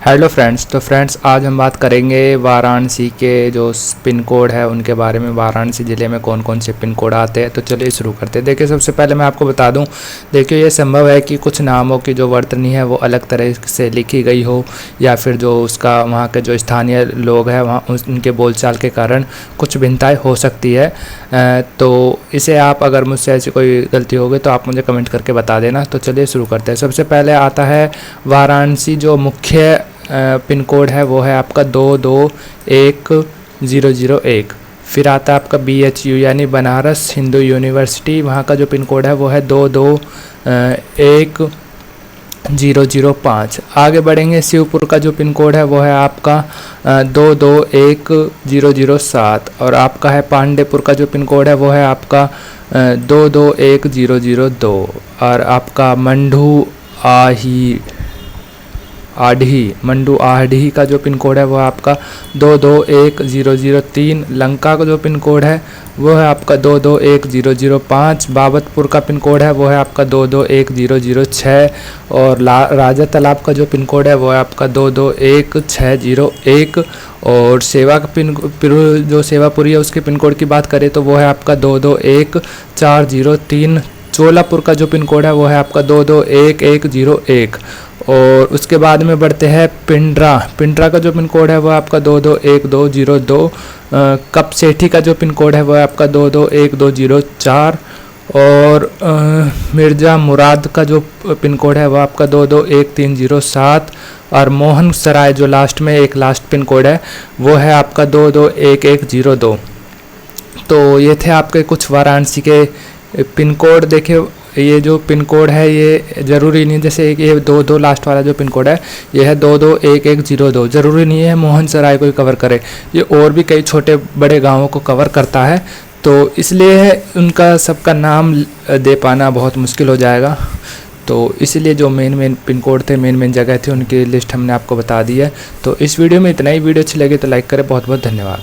Hello friends. तो friends आज हम बात करेंगे वाराणसी के जो पिन कोड है उनके बारे में। वाराणसी ज़िले में कौन कौन से पिन कोड आते हैं, तो चलिए शुरू करते हैं। देखिए सबसे पहले मैं आपको बता दूं, देखिए ये संभव है कि कुछ नामों की जो वर्तनी है वो अलग तरह से लिखी गई हो, या फिर जो उसका वहाँ के जो स्थानीय लोग हैं वहाँ उनके बोलचाल के कारण कुछ भिन्नताएँ हो सकती है। तो इसे आप अगर मुझसे ऐसी कोई गलती हो गई तो आप मुझे कमेंट करके बता देना। तो चलिए शुरू करते हैं। सबसे पहले आता है वाराणसी जो मुख्य पिन कोड है वो है आपका 221001। फिर आता है आपका BHU यानी बनारस हिंदू यूनिवर्सिटी, वहाँ का जो पिन कोड है वो है 221005। आगे बढ़ेंगे, शिवपुर का जो पिन कोड है वो है आपका 221007। और आपका है पांडेपुर का जो पिन कोड है वो है आपका 221002। और आपका मंडू आढ़ी का जो पिन कोड है वो आपका 221003। लंका का जो पिन कोड है वो है आपका 221005। बाबतपुर का पिन कोड है वो है आपका 221006। और राजा तालाब का जो पिन कोड है वो है आपका 221601। और सेवा का जो सेवापुरी है उसके पिन कोड की बात करें तो वो है आपका 221403। चोलापुर का जो पिन कोड है वो है आपका 221101। और उसके बाद में बढ़ते हैं पिंडरा का जो पिन कोड है वो आपका 221202। कपसेठी का जो पिन कोड है वो है आपका 221204। और मिर्ज़ा मुराद का जो पिन कोड है वो आपका 221307। और मोहन सराय जो लास्ट पिन कोड है वो है आपका 221102। तो ये थे आपके कुछ वाराणसी के पिन कोड। देखिए ये जो पिन कोड है ये ज़रूरी नहीं, जैसे ये 22 लास्ट वाला जो पिन कोड है ये है 221102। ज़रूरी नहीं है मोहन सराय को ही कवर करे, ये और भी कई छोटे बड़े गांवों को कवर करता है। तो इसलिए उनका सबका नाम दे पाना बहुत मुश्किल हो जाएगा। तो इसलिए जो मेन पिन कोड थे, मेन जगह थी, उनकी लिस्ट हमने आपको बता दी है। तो इस वीडियो में इतना ही। वीडियो अच्छी लगी तो लाइक करें। बहुत बहुत धन्यवाद।